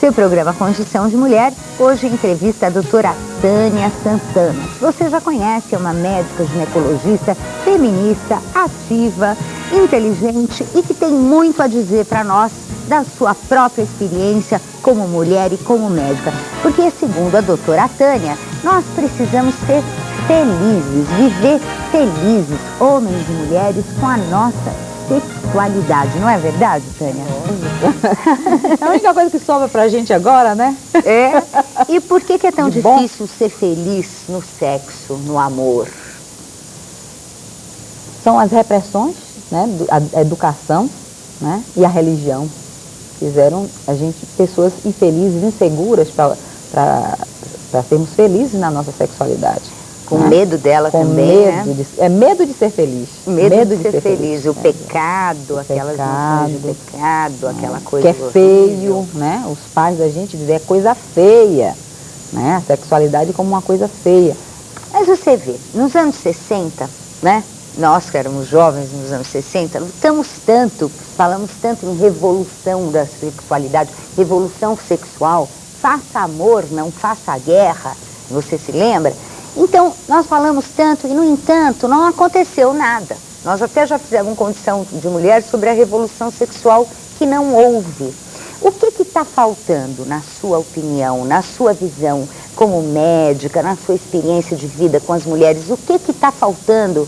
Seu programa Condição de Mulher, hoje entrevista a doutora Tânia Santana. Você já conhece, é uma médica ginecologista, feminista, ativa, inteligente e que tem muito a dizer para nós da sua própria experiência como mulher e como médica. Porque, segundo a doutora Tânia, nós precisamos ser felizes, viver felizes, homens e mulheres, com a nossa sexualidade. Não é verdade, Tânia? É a única coisa que sobra pra gente agora, né? É. E por que é tão difícil ser feliz no sexo, no amor? São as repressões, né? A educação, né? E a religião. Fizeram a gente pessoas infelizes, inseguras para sermos felizes na nossa sexualidade. Com medo dela com também, medo, né? É medo de ser feliz. Medo de ser feliz. O pecado, aquelas noções de pecado, aquela coisa que é feio, né? Os pais da gente dizem, é coisa feia, né? A sexualidade como uma coisa feia. Mas você vê, nos anos 60, né? Nós que éramos jovens nos anos 60, lutamos tanto, falamos tanto em revolução da sexualidade, revolução sexual, faça amor, não faça guerra, você se lembra? Então, nós falamos tanto e, no entanto, não aconteceu nada. Nós até já fizemos Condição de Mulher sobre a revolução sexual que não houve. O que está faltando, na sua opinião, na sua visão como médica, na sua experiência de vida com as mulheres, o que está faltando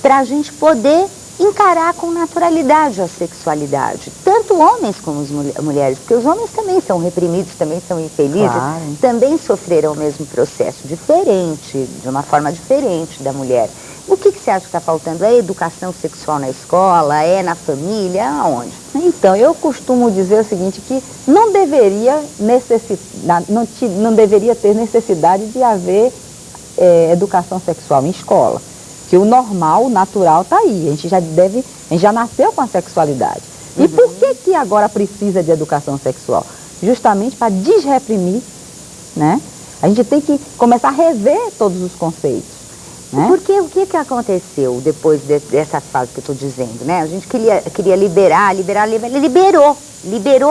para a gente poder encarar com naturalidade a sexualidade? Tanto homens como as mulheres, porque os homens também são reprimidos, também são infelizes, claro, também sofreram o mesmo processo, diferente, de uma forma diferente da mulher. O que você acha que está faltando? É educação sexual na escola? É na família? Aonde? Então, eu costumo dizer o seguinte, que não deveria ter necessidade de haver educação sexual em escola. Que o normal, o natural está aí, a gente já nasceu com a sexualidade. E por que agora precisa de educação sexual? Justamente para desreprimir, né? A gente tem que começar a rever todos os conceitos, né? Porque o que aconteceu depois dessa fase que eu estou dizendo, né? A gente queria liberar, liberou,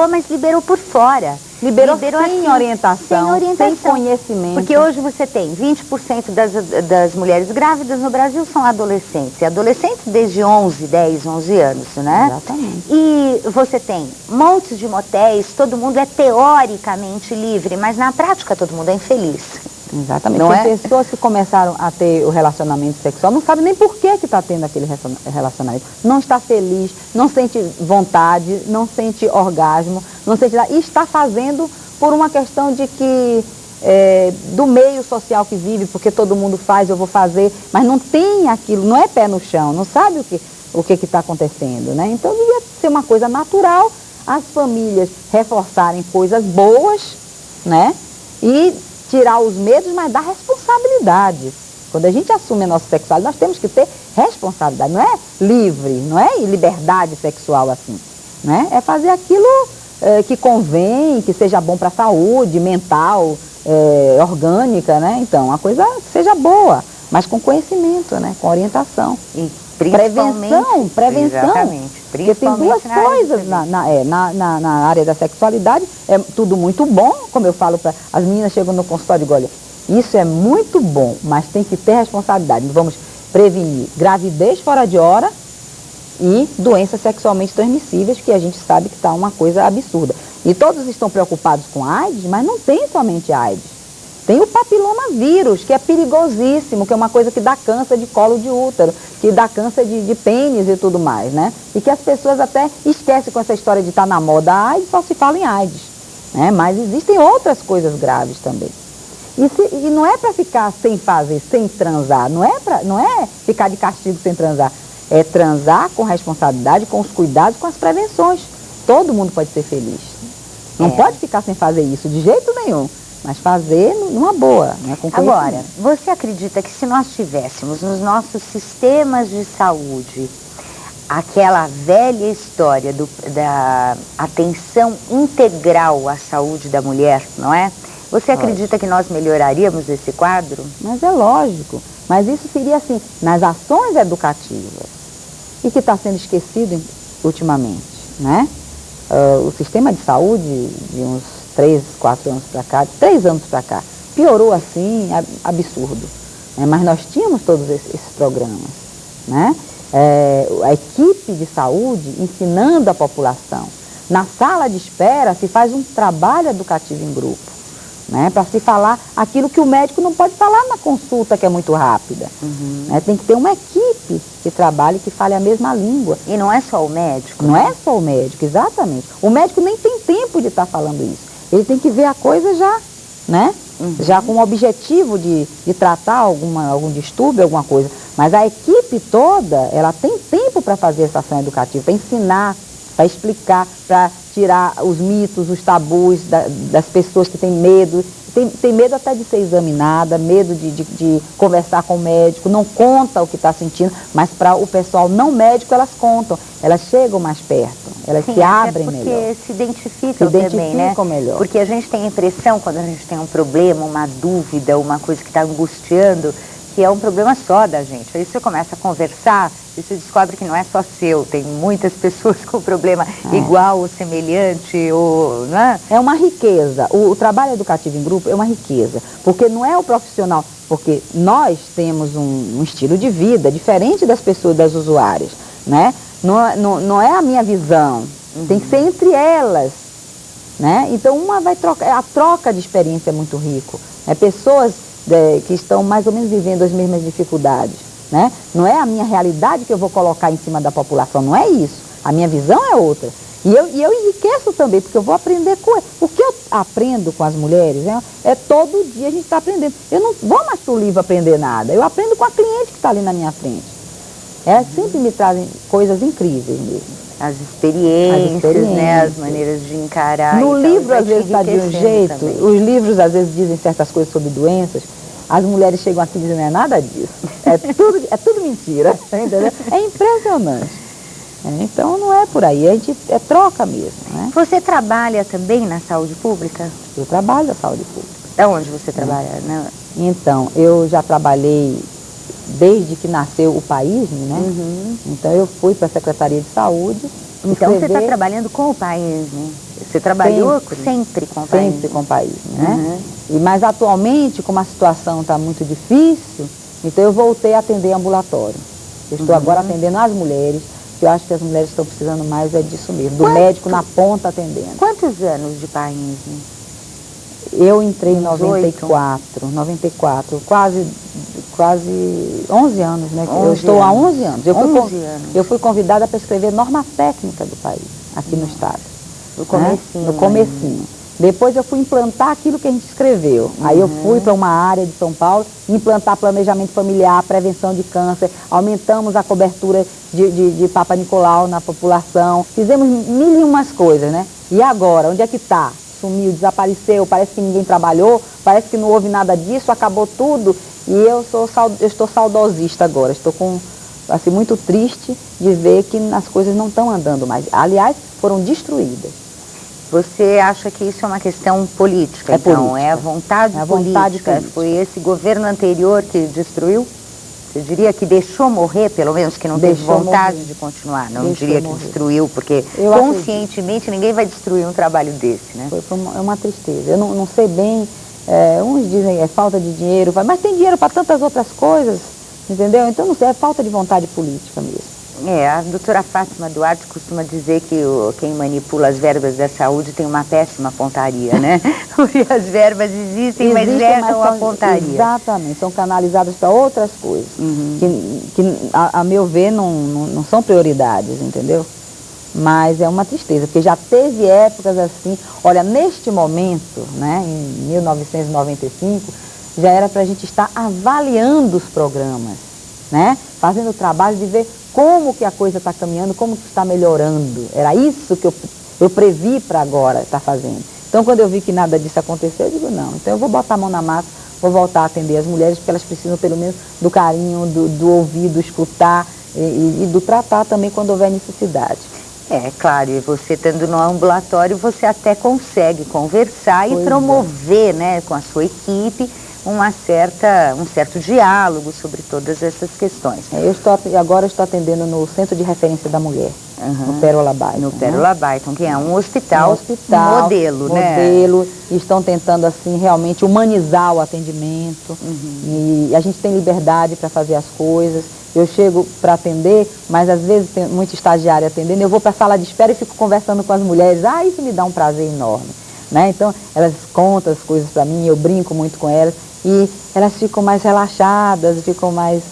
mas liberou por fora. Liberou sem orientação, sem conhecimento. Porque hoje você tem 20% das mulheres grávidas no Brasil são adolescentes. E adolescentes desde 10, 11 anos, né? Exatamente. E você tem montes de motéis, todo mundo é teoricamente livre, mas na prática todo mundo é infeliz. Exatamente. Tem pessoas que começaram a ter o relacionamento sexual, não sabem nem por que está tendo aquele relacionamento. Não está feliz, não sente vontade, não sente orgasmo, não sente nada. E está fazendo por uma questão de que, do meio social que vive, porque todo mundo faz, eu vou fazer, mas não tem aquilo, não é pé no chão, não sabe o que está acontecendo, né? Então devia ser uma coisa natural, as famílias reforçarem coisas boas, né? E tirar os medos, mas dar responsabilidade. Quando a gente assume a nossa sexualidade, nós temos que ter responsabilidade. Não é livre, não é liberdade sexual assim. Né? É fazer aquilo que convém, que seja bom para a saúde mental, orgânica, né? Então, a coisa seja boa, mas com conhecimento, né? Com orientação. E prevenção. Exatamente. Porque tem duas coisas na área da sexualidade, é tudo muito bom, como eu falo para as meninas, chegam no consultório e dizem, olha, isso é muito bom, mas tem que ter responsabilidade. Vamos prevenir gravidez fora de hora e doenças sexualmente transmissíveis, que a gente sabe que está uma coisa absurda. E todos estão preocupados com AIDS, mas não tem somente AIDS. Tem o papilomavírus, que é perigosíssimo, que é uma coisa que dá câncer de colo de útero, que dá câncer de pênis e tudo mais, né? E que as pessoas até esquecem com essa história de estar na moda AIDS, só se fala em AIDS, né? Mas existem outras coisas graves também. E não é para ficar sem fazer, sem transar, não é ficar de castigo sem transar. É transar com responsabilidade, com os cuidados, com as prevenções. Todo mundo pode ser feliz. Não pode ficar sem fazer isso, de jeito nenhum. Mas fazer numa boa, né? Com conhecimento. Agora, você acredita que se nós tivéssemos nos nossos sistemas de saúde aquela velha história da atenção integral à saúde da mulher, não é? Você acredita que nós melhoraríamos esse quadro? Mas é lógico. Mas isso seria assim, nas ações educativas. E que está sendo esquecido ultimamente, né? O sistema de saúde de uns 3, 4 anos para cá, 3 anos para cá, piorou assim, absurdo. Né? Mas nós tínhamos todos esses programas, né? A equipe de saúde ensinando a população. Na sala de espera se faz um trabalho educativo em grupo, né? Para se falar aquilo que o médico não pode falar na consulta, que é muito rápida. Né? Tem que ter uma equipe que trabalhe, que fale a mesma língua. E não é só o médico? Não é só o médico, exatamente. O médico nem tem tempo de estar falando isso. Ele tem que ver a coisa já, né? Já com o objetivo de tratar algum distúrbio, alguma coisa. Mas a equipe toda, ela tem tempo para fazer essa ação educativa, para ensinar, para explicar, para tirar os mitos, os tabus das pessoas que têm medo. Tem medo até de ser examinada, medo de conversar com o médico, não conta o que está sentindo, mas para o pessoal não médico elas contam, elas chegam mais perto, elas se abrem melhor. Porque se identificam também, né? Melhor. Porque a gente tem a impressão, quando a gente tem um problema, uma dúvida, uma coisa que está angustiando, que é um problema só da gente. Aí você começa a conversar e você descobre que não é só seu, tem muitas pessoas com problema igual ou semelhante, ou, não é? É uma riqueza. O trabalho educativo em grupo é uma riqueza, porque não é o profissional, porque nós temos um estilo de vida diferente das pessoas, das usuárias, né? Não é a minha visão, tem que ser entre elas, né? Então uma vai trocar, a troca de experiência é muito rico, né? Pessoas que estão mais ou menos vivendo as mesmas dificuldades, né? Não é a minha realidade que eu vou colocar em cima da população, não é isso. A minha visão é outra. E eu enriqueço também, porque eu vou aprender com eles. O que eu aprendo com as mulheres é todo dia a gente está aprendendo. Eu não vou mais para o livro aprender nada, eu aprendo com a cliente que está ali na minha frente. Sempre me trazem coisas incríveis mesmo. As experiências, né? As maneiras de encarar. No livro, às vezes, está de um jeito, também. Os livros, às vezes, dizem certas coisas sobre doenças, as mulheres chegam aqui e dizem, não é nada disso. É tudo mentira, entendeu? É impressionante. Então, não é por aí, a gente troca mesmo, né? Você trabalha também na saúde pública? Eu trabalho na saúde pública. É onde você trabalha, né? Então, eu já trabalhei desde que nasceu o país, né? Então eu fui para a Secretaria de Saúde. Então você está trabalhando com o país, né? Você trabalhou sempre com o país? Sempre com o país, né? Mas atualmente, como a situação está muito difícil, então eu voltei a atender ambulatório. Eu estou agora atendendo as mulheres, que eu acho que as mulheres estão precisando mais disso mesmo, do médico na ponta atendendo. Quantos anos de país? Eu entrei em 94, quase 11 anos, né? Eu estou há 11 anos. Eu fui convidada para escrever norma técnica do país, aqui no estado. No comecinho. No comecinho. Depois eu fui implantar aquilo que a gente escreveu. Aí eu fui para uma área de São Paulo, implantar planejamento familiar, prevenção de câncer, aumentamos a cobertura de Papa Nicolau na população, fizemos mil e umas coisas, né? E agora, onde é que está? Sumiu, desapareceu, parece que ninguém trabalhou, parece que não houve nada disso, acabou tudo. E eu estou saudosista agora, estou assim, muito triste de ver que as coisas não estão andando mais. Aliás, foram destruídas. Você acha que isso é uma questão política? Então, é a vontade política. Foi esse governo anterior que destruiu? Você diria que deixou morrer, pelo menos, que não teve vontade de continuar? Não diria que destruiu, porque conscientemente ninguém vai destruir um trabalho desse, né? É uma tristeza. Eu não sei bem, uns dizem é falta de dinheiro, mas tem dinheiro para tantas outras coisas, entendeu? Então não sei, é falta de vontade política mesmo. A doutora Fátima Duarte costuma dizer que quem manipula as verbas da saúde tem uma péssima pontaria, né? Porque as verbas existem, mas erram a pontaria. Exatamente, são canalizadas para outras coisas, que a meu ver, não são prioridades, entendeu? Mas é uma tristeza, porque já teve épocas assim, olha, neste momento, né, em 1995, já era para a gente estar avaliando os programas, né? Fazendo o trabalho de ver como que a coisa está caminhando, como que está melhorando. Era isso que eu previ para agora estar fazendo. Então, quando eu vi que nada disso aconteceu, eu digo, não, então eu vou botar a mão na massa, vou voltar a atender as mulheres, porque elas precisam pelo menos do carinho, do ouvido, escutar e do tratar também quando houver necessidade. Claro, e você estando no ambulatório, você até consegue conversar e promover, né, com a sua equipe, um certo diálogo sobre todas essas questões. Agora eu estou atendendo no Centro de Referência da Mulher, no Pérola Byton. No Pérola Byton, que é um hospital modelo, né? Modelo, e estão tentando, assim, realmente humanizar o atendimento. E a gente tem liberdade para fazer as coisas. Eu chego para atender, mas às vezes tem muito estagiário atendendo, eu vou para a sala de espera e fico conversando com as mulheres. Isso me dá um prazer enorme, né? Então, elas contam as coisas para mim, eu brinco muito com elas, e elas ficam mais relaxadas, ficam mais...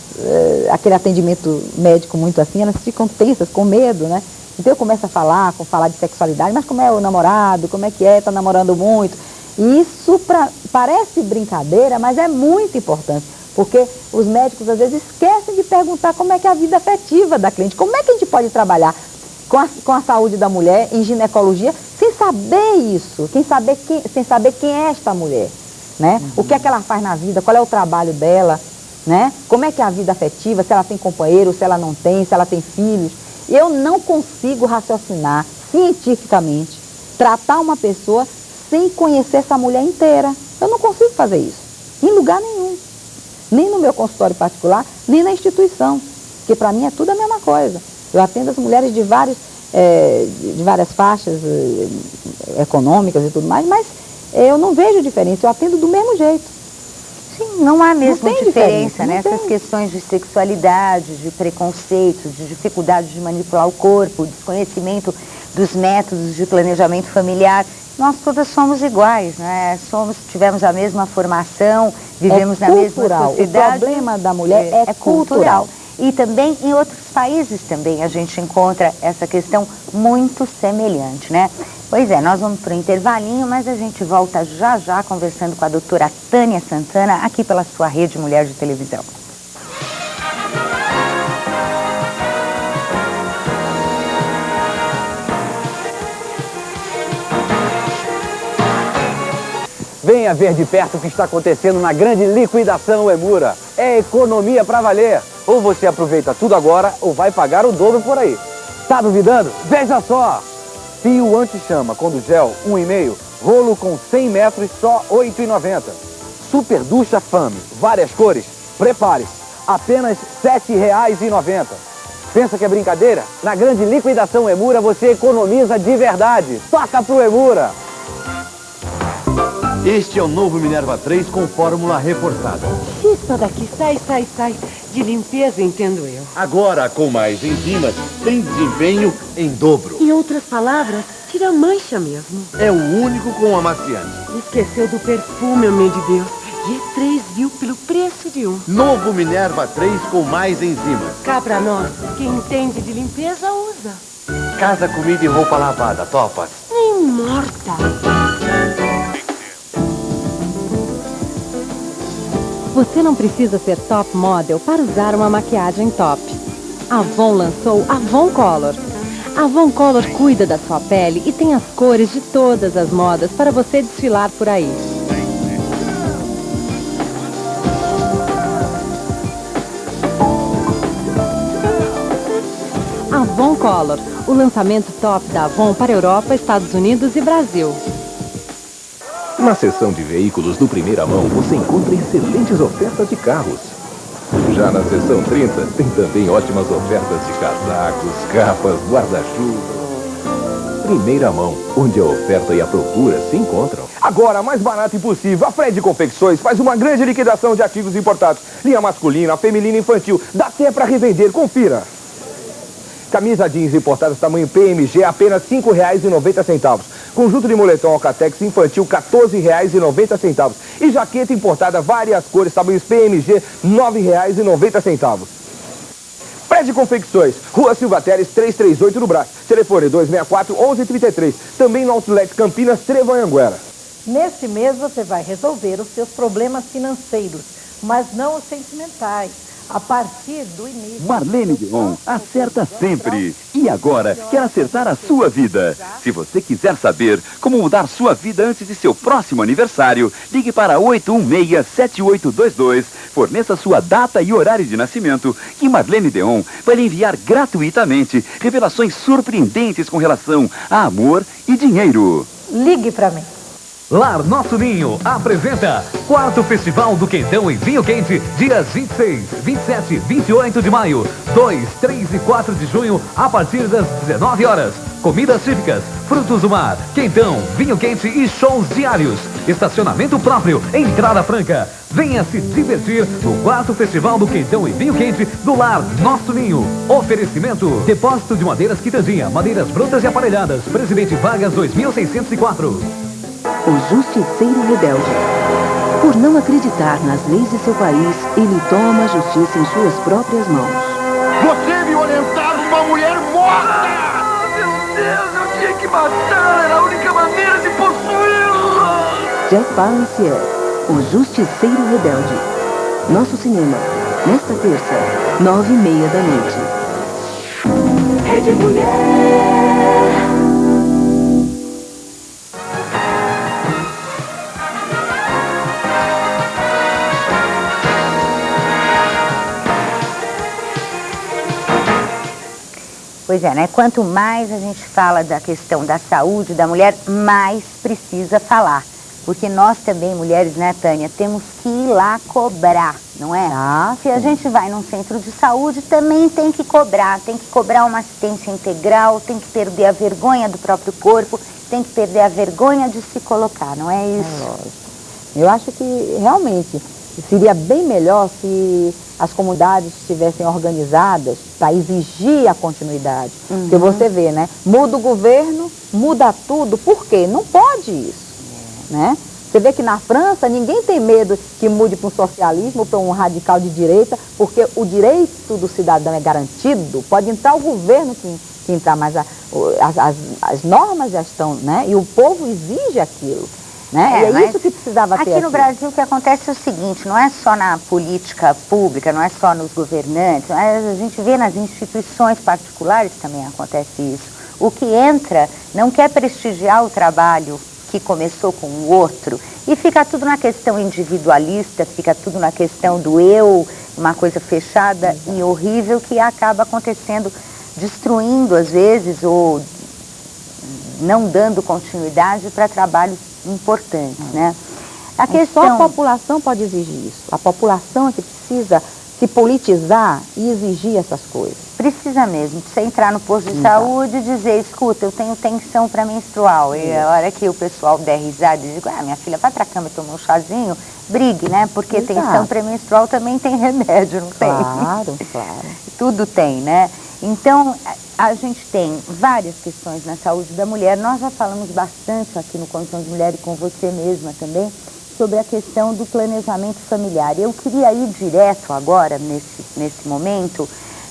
aquele atendimento médico muito assim, elas ficam tensas, com medo, né? Então eu começo a falar de sexualidade, mas como é o namorado, como é que tá namorando muito? E isso parece brincadeira, mas é muito importante, porque os médicos às vezes esquecem de perguntar como é que é a vida afetiva da cliente, como é que a gente pode trabalhar com a saúde da mulher em ginecologia sem saber isso, sem saber quem é esta mulher, né? O que é que ela faz na vida, qual é o trabalho dela, né? Como é que é a vida afetiva, se ela tem companheiro, se ela não tem, se ela tem filhos. Eu não consigo raciocinar cientificamente, tratar uma pessoa sem conhecer essa mulher inteira. Eu não consigo fazer isso, em lugar nenhum. Nem no meu consultório particular, nem na instituição. Porque para mim é tudo a mesma coisa. Eu atendo as mulheres de várias faixas econômicas e tudo mais, mas eu não vejo diferença, eu atendo do mesmo jeito. Sim, não há mesmo diferença, né? Essas questões de sexualidade, de preconceitos, de dificuldade de manipular o corpo, desconhecimento dos métodos de planejamento familiar. Nós todas somos iguais, né? Tivemos a mesma formação, vivemos na mesma sociedade. O problema da mulher é cultural. E também em outros países também a gente encontra essa questão muito semelhante, né? Pois é, nós vamos para o intervalinho, mas a gente volta já já conversando com a doutora Tânia Santana, aqui pela sua Rede Mulher de Televisão. Venha ver de perto o que está acontecendo na grande liquidação Emura. É economia para valer. Ou você aproveita tudo agora, ou vai pagar o dobro por aí. Tá duvidando? Veja só! Fio anti-chama Condugel 1,5, rolo com 100 metros, só R$ 8,90. Super ducha Fame, várias cores, prepare-se, apenas R$ 7,90. Pensa que é brincadeira? Na grande liquidação Emura você economiza de verdade. Toca pro Emura! Este é o novo Minerva 3 com fórmula reforçada. Chispa daqui, sai. De limpeza, entendo eu. Agora, com mais enzimas, tem desempenho em dobro. Em outras palavras, tira mancha mesmo. É o único com amaciante. Esqueceu do perfume, homem de Deus. E é 3 mil pelo preço de um. Novo Minerva 3 com mais enzimas. Cá pra nós, quem entende de limpeza usa. Casa, comida e roupa lavada, topas. Nem morta. Você não precisa ser top model para usar uma maquiagem top. A Avon lançou Avon Color. A Avon Color cuida da sua pele e tem as cores de todas as modas para você desfilar por aí. Avon Color, o lançamento top da Avon para Europa, Estados Unidos e Brasil. Na seção de veículos do Primeira Mão, você encontra excelentes ofertas de carros. Já na seção 30, tem também ótimas ofertas de casacos, capas, guarda-chuva. Primeira Mão, onde a oferta e a procura se encontram. Agora, mais barato impossível, a Fred Confecções faz uma grande liquidação de artigos importados. Linha masculina, feminina e infantil. Dá até para revender, confira. Camisa jeans importadas tamanho PMG, apenas R$ 5,90. Conjunto de moletom Alcatex infantil, R$ 14,90. E jaqueta importada, várias cores, tamanhos PMG, R$ 9,90. Fred Confecções, Rua Silva Teres, 338 no Brás. Telefone 264-1133. Também no Outlet Campinas, Trevo Anhanguera. Neste mês você vai resolver os seus problemas financeiros, mas não os sentimentais. A partir do início... Marlene Deon acerta sempre. E agora quer acertar a sua vida. Se você quiser saber como mudar sua vida antes de seu próximo aniversário, ligue para 816-7822. Forneça sua data e horário de nascimento e Marlene Deon vai lhe enviar gratuitamente revelações surpreendentes com relação a amor e dinheiro. Ligue para mim. Lar Nosso Ninho apresenta 4º Festival do Quentão e Vinho Quente, dias 26, 27 e 28 de maio, 2, 3 e 4 de junho, a partir das 19 horas. Comidas típicas, frutos do mar, quentão, vinho quente e shows diários. Estacionamento próprio, entrada franca. Venha se divertir no 4º Festival do Quentão e Vinho Quente do Lar Nosso Ninho. Oferecimento: Depósito de Madeiras Quitandinha, madeiras brutas e aparelhadas. Presidente Vargas 2604. O Justiceiro Rebelde. Por não acreditar nas leis de seu país, ele toma a justiça em suas próprias mãos. Você violentar uma mulher morta! Meu Deus, eu tinha que matar, era a única maneira de possuí-la! Jack Palance, o Justiceiro Rebelde. Nosso cinema, nesta terça, 21h30 da noite. Rede Mulher. Pois é, né? Quanto mais a gente fala da questão da saúde da mulher, mais precisa falar. Porque nós também, mulheres, né, Tânia, temos que ir lá cobrar, não é? Se a gente vai num centro de saúde, também tem que cobrar uma assistência integral, tem que perder a vergonha do próprio corpo, tem que perder a vergonha de se colocar, não é isso? É lógico. Eu acho que realmente seria bem melhor se as comunidades estivessem organizadas para exigir a continuidade. Porque você vê, né? Muda o governo, muda tudo. Por quê? Não pode isso. Né? Você vê que na França ninguém tem medo que mude para um socialismo ou para um radical de direita, porque o direito do cidadão é garantido. Pode entrar o governo que entrar, mas as normas já estão, né? E o povo exige aquilo. Né? E é isso que precisava ter. Aqui no Brasil o que acontece é o seguinte, não é só na política pública, não é só nos governantes, a gente vê nas instituições particulares também acontece isso. O que entra não quer prestigiar o trabalho que começou com o outro e fica tudo na questão individualista, fica tudo na questão do eu, uma coisa fechada e horrível que acaba acontecendo, destruindo às vezes ou não dando continuidade para trabalhos importantes, né? Só a população pode exigir isso. A população é que precisa se politizar e exigir essas coisas. Precisa mesmo. Você entrar no posto de saúde e dizer, escuta, eu tenho tensão pré-menstrual. E a hora que o pessoal der risada e diga, minha filha, vai pra cama e toma um chazinho, brigue, né? Porque tensão pré-menstrual também tem remédio, não tem? Claro. Tudo tem, né? Então, a gente tem várias questões na saúde da mulher. Nós já falamos bastante aqui no Condição de Mulher e com você mesma também, sobre a questão do planejamento familiar. Eu queria ir direto agora, nesse momento,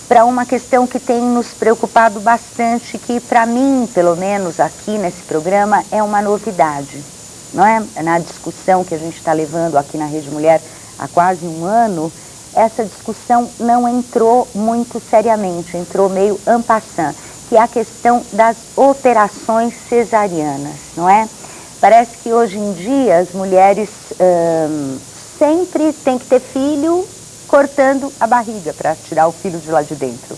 para uma questão que tem nos preocupado bastante, que para mim, pelo menos aqui nesse programa, é uma novidade. Não é? Na discussão que a gente está levando aqui na Rede Mulher há quase um ano, essa discussão não entrou muito seriamente, entrou meio en passant, que é a questão das operações cesarianas, não é? Parece que hoje em dia as mulheres sempre têm que ter filho cortando a barriga para tirar o filho de lá de dentro.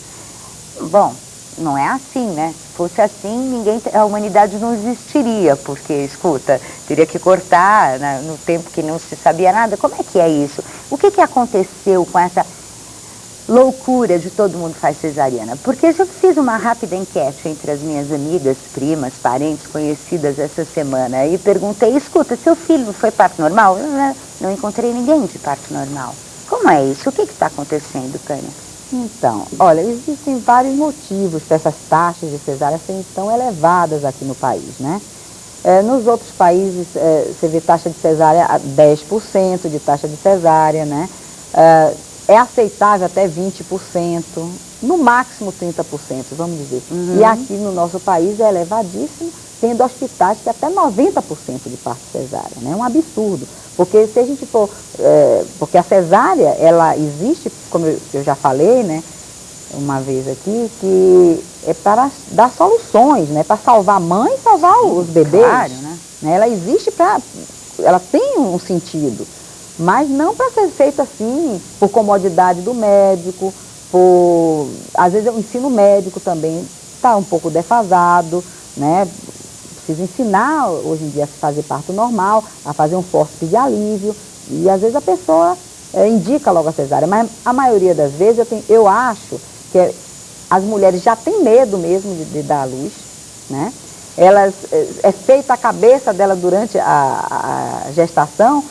Bom, não é assim, né? Se fosse assim, a humanidade não existiria, porque, escuta, teria que cortar no tempo que não se sabia nada. Como é que é isso? O que aconteceu com essa loucura de todo mundo faz cesariana? Porque eu fiz uma rápida enquete entre as minhas amigas, primas, parentes, conhecidas essa semana e perguntei, escuta, seu filho foi parto normal? Eu não encontrei ninguém de parto normal. Como é isso? O que está acontecendo, Tânia? Então, olha, existem vários motivos para essas taxas de cesárea serem tão elevadas aqui no país, né? Nos outros países, você vê taxa de cesárea a 10% de taxa de cesárea, né? É aceitável até 20%, no máximo 30%, vamos dizer. E aqui no nosso país é elevadíssimo, tendo hospitais que até 90% de parto cesárea, né? É um absurdo. Porque se a gente for, porque a cesárea, ela existe, como eu já falei, né, uma vez aqui, que é para dar soluções, né, para salvar a mãe e salvar os bebês. Claro, né? Ela existe ela tem um sentido, mas não para ser feita assim, por comodidade do médico, às vezes o ensino médico também está um pouco defasado, né? preciso ensinar hoje em dia a fazer parto normal, a fazer um fórceps de alívio, e às vezes a pessoa indica logo a cesárea, mas a maioria das vezes eu acho que as mulheres já têm medo mesmo de dar à luz, né? Elas, é feita a cabeça dela durante a gestação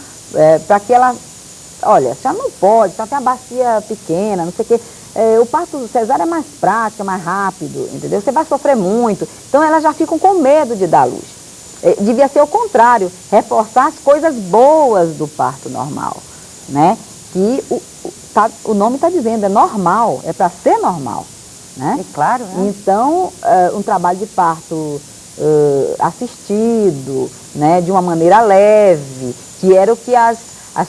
para que ela, olha, já não pode, já tem a bacia pequena, não sei o quê. O parto cesárea é mais prático, mais rápido, entendeu? Você vai sofrer muito. Então elas já ficam com medo de dar à luz. Devia ser o contrário, reforçar as coisas boas do parto normal, né? Que o nome está dizendo, é normal, é para ser normal, né? É claro, né? Então, um trabalho de parto assistido, né? De uma maneira leve, que era o que as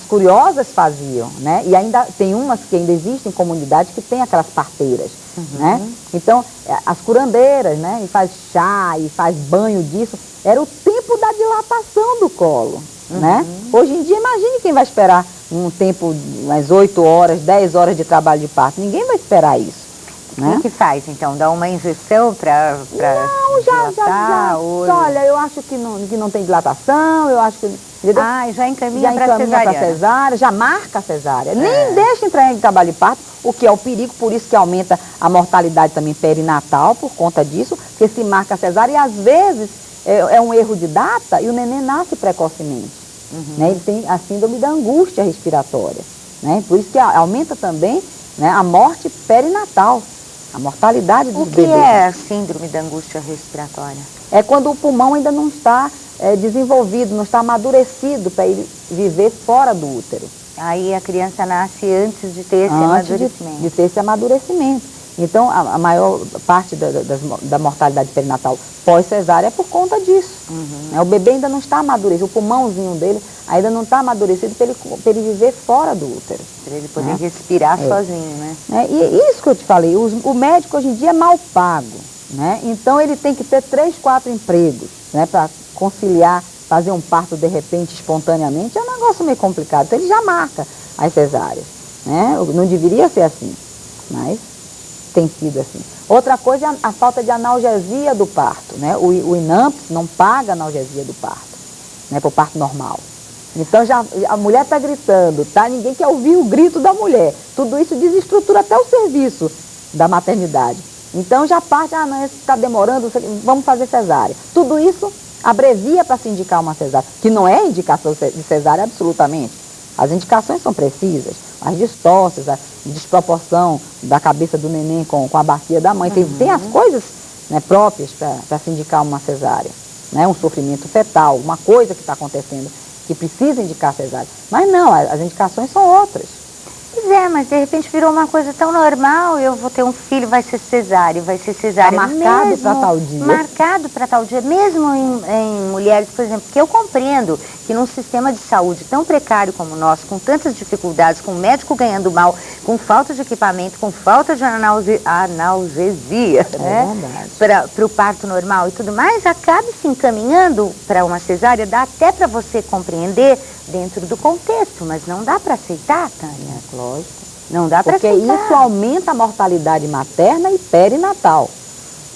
curiosas faziam, né? E ainda tem umas que ainda existem em comunidades que tem aquelas parteiras, né? Então, as curandeiras, né? E faz chá, e faz banho disso. Era o tempo da dilatação do colo, né? Hoje em dia, imagine quem vai esperar um tempo, umas 8 horas, 10 horas de trabalho de parto. Ninguém vai esperar isso. Né? O que faz, então? Dá uma injeção para Não, já. Olha, eu acho que não tem dilatação, eu acho que... já encaminha para cesárea, já marca a cesárea. Nem deixa entrar em trabalho de parto, o que é o perigo, por isso que aumenta a mortalidade também perinatal, por conta disso, porque se marca a cesárea e às vezes é um erro de data e o neném nasce precocemente. Né? Ele tem a síndrome da angústia respiratória. Né? Por isso que aumenta também, né, a morte perinatal. A mortalidade dos bebês. O que é a síndrome da angústia respiratória? É quando o pulmão ainda não está desenvolvido, não está amadurecido para ele viver fora do útero. Aí a criança nasce antes de ter esse amadurecimento. De ter esse amadurecimento. Então, a maior parte da mortalidade perinatal pós-cesárea é por conta disso. O bebê ainda não está amadurecido, o pulmãozinho dele ainda não está amadurecido para ele viver fora do útero. Para ele poder respirar sozinho, né? E isso que eu te falei, o médico hoje em dia é mal pago, né? Então ele tem que ter 3, 4 empregos, né? Para conciliar, fazer um parto de repente, espontaneamente, é um negócio meio complicado. Então ele já marca as cesáreas, né? Não deveria ser assim, mas tem sido assim. Outra coisa é a falta de analgesia do parto, né? O INAMPS não paga a analgesia do parto, né? Para o parto normal. Então a mulher está gritando, tá? Ninguém quer ouvir o grito da mulher. Tudo isso desestrutura até o serviço da maternidade. Então já parte, não, está demorando, vamos fazer cesárea. Tudo isso abrevia para se indicar uma cesárea, que não é indicação de cesárea absolutamente. As indicações são precisas, as distorces, a desproporção da cabeça do neném com a bacia da mãe. Tem as coisas, né, próprias para se indicar uma cesárea, né, um sofrimento fetal, uma coisa que está acontecendo que precisa indicar cesárea. Mas não, as indicações são outras. Pois é, mas de repente virou uma coisa tão normal, eu vou ter um filho, vai ser cesárea. Tá marcado para tal dia. Marcado para tal dia, mesmo em mulheres, por exemplo, que eu compreendo que num sistema de saúde tão precário como o nosso, com tantas dificuldades, com o médico ganhando mal, com falta de equipamento, com falta de analgesia, para o parto normal e tudo mais, acabe se encaminhando para uma cesárea, dá até para você compreender dentro do contexto, mas não dá para aceitar, Tânia. Lógico. Não dá para aceitar. Porque isso aumenta a mortalidade materna e perinatal.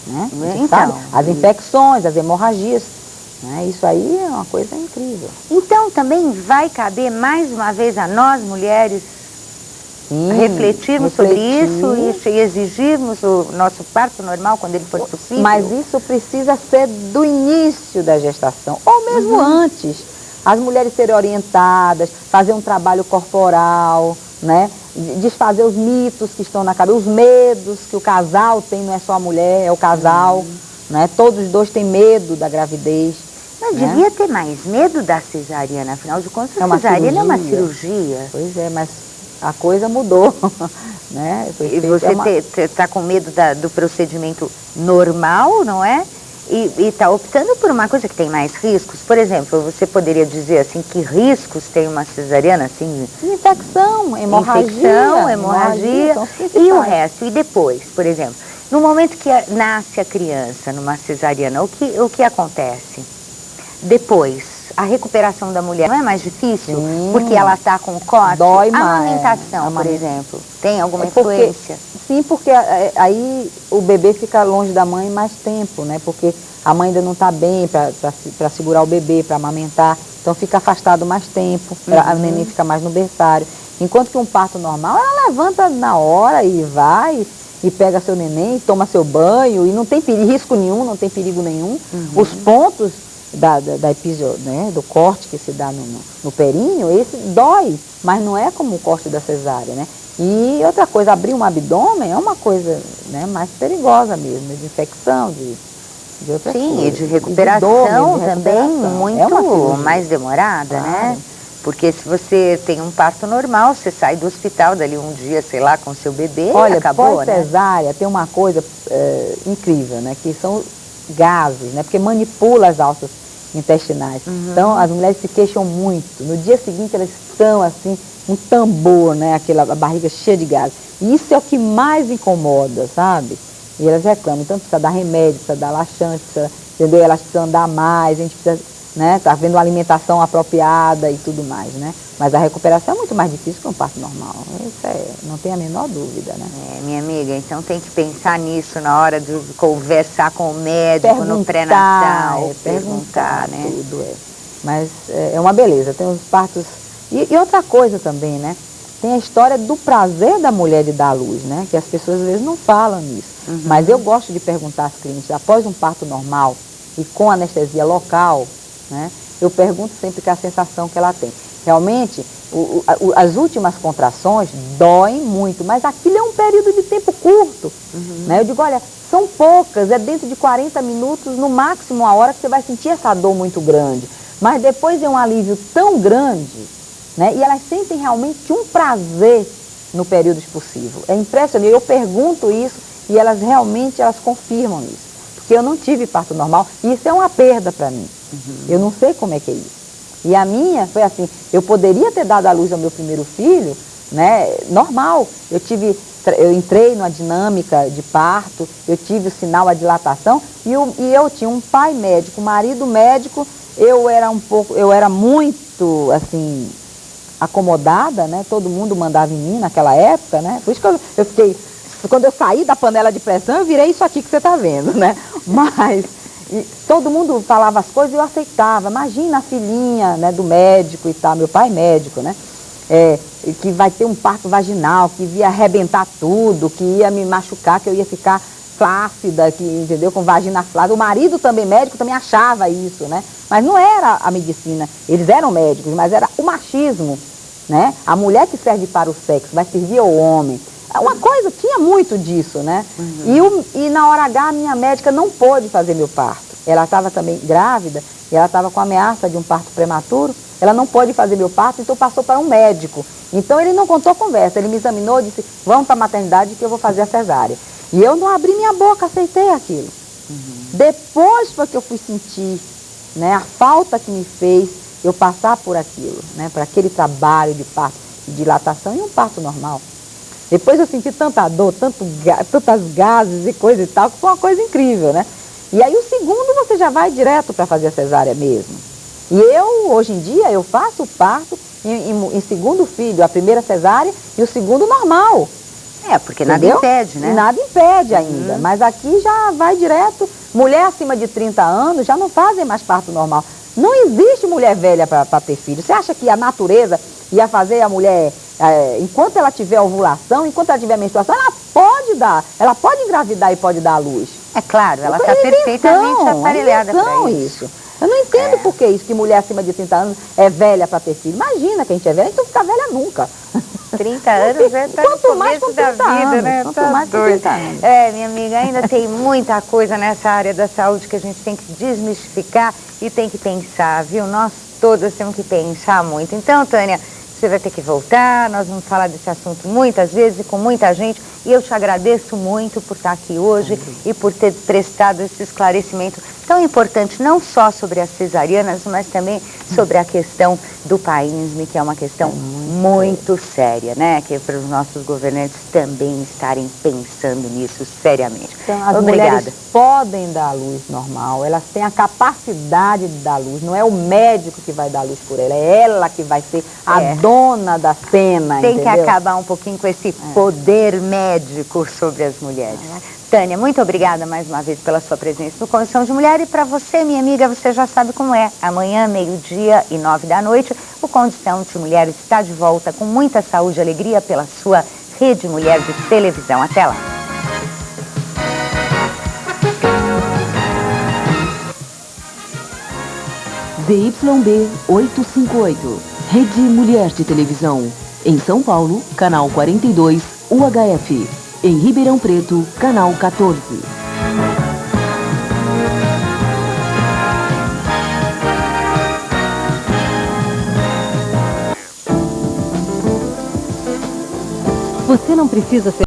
Né? Então, sabe? As infecções, as hemorragias. Né? Isso aí é uma coisa incrível. Então também vai caber mais uma vez a nós, mulheres, refletirmos sobre isso e exigirmos o nosso parto normal quando ele for possível. Mas isso precisa ser do início da gestação, ou mesmo antes. As mulheres serem orientadas, fazer um trabalho corporal, né? Desfazer os mitos que estão na cabeça, os medos que o casal tem, não é só a mulher, é o casal, né? Todos os dois têm medo da gravidez. Mas devia ter mais medo da cesariana, afinal de contas, a cesariana é uma cirurgia. Pois é, mas a coisa mudou, né? E você está com medo do procedimento normal, não é? E está optando por uma coisa que tem mais riscos. Por exemplo, você poderia dizer assim, que riscos tem uma cesariana? Assim, infecção, hemorragia e o resto. E depois, por exemplo, no momento que nasce a criança numa cesariana, o que acontece? Depois, a recuperação da mulher não é mais difícil? Porque ela está com corte? Dói mais. A amamentação, por exemplo, tem alguma influência? Sim, porque aí o bebê fica longe da mãe mais tempo, né? Porque a mãe ainda não está bem para segurar o bebê, para amamentar, então fica afastado mais tempo, a neném fica mais no berçário. Enquanto que um parto normal, ela levanta na hora e vai, e pega seu neném, toma seu banho, e não tem risco nenhum, não tem perigo nenhum. Os pontos da episio, né, do corte que se dá no períneo, esse dói, mas não é como o corte da cesárea, né? E outra coisa, abrir um abdômen é uma coisa, né, mais perigosa mesmo, de infecção, de outras coisas. Sim, e de recuperação também muito é mais demorada, claro, né? Porque se você tem um parto normal, você sai do hospital dali um dia, sei lá, com seu bebê, olha, acabou, né? Pós-cesárea tem uma coisa incrível, né? Que são gases, né? Porque manipula as alças intestinais. Então, as mulheres se queixam muito. No dia seguinte, elas estão assim, um tambor, né? A barriga cheia de gases. E isso é o que mais incomoda, sabe? E elas reclamam. Então, precisa dar remédio, precisa dar laxante, precisa, entendeu? Elas precisam andar mais, a gente precisa, né? Tá vendo uma alimentação apropriada e tudo mais, né? Mas a recuperação é muito mais difícil que um parto normal. Isso não tem a menor dúvida, né? Minha amiga, então tem que pensar nisso na hora de conversar com o médico no pré-natal. Perguntar, né? Tudo Mas é uma beleza, tem os partos... E outra coisa também, né? Tem a história do prazer da mulher de dar à luz, né? Que as pessoas às vezes não falam nisso. Mas eu gosto de perguntar às clientes, após um parto normal e com anestesia local, né? Eu pergunto sempre que a sensação que ela tem. Realmente, as últimas contrações doem muito, mas aquilo é um período de tempo curto. Né? Eu digo, olha, são poucas, é dentro de 40 minutos, no máximo uma hora, que você vai sentir essa dor muito grande. Mas depois é um alívio tão grande, né? E elas sentem realmente um prazer no período expulsivo. É impressionante, eu pergunto isso e elas realmente confirmam isso. Porque eu não tive parto normal e isso é uma perda para mim. Eu não sei como é que é isso. E a minha foi assim, eu poderia ter dado à luz ao meu primeiro filho, né, normal. Eu entrei numa dinâmica de parto, eu tive o sinal, a dilatação, e eu tinha um pai médico, um marido médico, eu era muito, assim, acomodada, né, todo mundo mandava em mim naquela época, né, por isso que eu fiquei, quando eu saí da panela de pressão, eu virei isso aqui que você está vendo, né, mas... E todo mundo falava as coisas e eu aceitava. Imagina a filhinha, né, do médico e tal, meu pai é médico, né? Que vai ter um parto vaginal, que ia arrebentar tudo, que ia me machucar, que eu ia ficar flácida, entendeu? Com vagina flácida. O marido também médico também achava isso, né? Mas não era a medicina. Eles eram médicos, mas era o machismo, né? A mulher que serve para o sexo vai servir ao homem. Uma coisa, tinha muito disso, né? E na hora H, a minha médica não pôde fazer meu parto. Ela estava também grávida, e ela estava com ameaça de um parto prematuro. Ela não pôde fazer meu parto, então passou para um médico. Então ele não contou conversa, ele me examinou e disse, vamos para a maternidade que eu vou fazer a cesárea. E eu não abri minha boca, aceitei aquilo. Depois foi que eu fui sentir, né, a falta que me fez eu passar por aquilo, né, por aquele trabalho de parto, de dilatação e um parto normal. Depois eu senti tanta dor, tantas gases e coisa e tal, que foi uma coisa incrível, né? E aí o segundo você já vai direto para fazer a cesárea mesmo. E hoje em dia, eu faço o parto em segundo filho, a primeira cesárea e o segundo normal. Porque nada impede, né? Nada impede ainda, mas aqui já vai direto. Mulher acima de 30 anos já não fazem mais parto normal. Não existe mulher velha para ter filho. Você acha que a natureza ia fazer a mulher... enquanto ela tiver ovulação, enquanto ela tiver menstruação, ela pode engravidar e pode dar à luz. É claro, ela está perfeitamente aparelhada para isso. Eu não entendo por que isso, que mulher acima de 30 anos é velha para ter filho. Imagina que a gente é velha, a gente não fica velha nunca. 30 anos é no começo da vida, né? Quanto mais com 30 anos. Minha amiga, ainda tem muita coisa nessa área da saúde que a gente tem que desmistificar e tem que pensar, viu? Nós todas temos que pensar muito. Então, Tânia, você vai ter que voltar, nós vamos falar desse assunto muitas vezes e com muita gente. E eu te agradeço muito por estar aqui hoje e por ter prestado esse esclarecimento tão importante, não só sobre as cesarianas, mas também sobre a questão do PAINSME, que é uma questão muito séria, né? Que é para os nossos governantes também estarem pensando nisso seriamente. Então, as mulheres podem dar à luz normal, elas têm a capacidade de dar à luz, não é o médico que vai dar à luz por ela, é ela que vai ser a dona da cena, Tem entendeu? que acabar um pouquinho com esse poder médico sobre as mulheres. Tânia, muito obrigada mais uma vez pela sua presença no Condição de Mulher. E para você, minha amiga, você já sabe como é. Amanhã, 12h e 9h, o Condição de Mulher está de volta com muita saúde e alegria pela sua Rede Mulher de televisão. Até lá. ZYB 858, Rede Mulher de Televisão. Em São Paulo, canal 42, UHF. Em Ribeirão Preto, canal 14. Você não precisa ser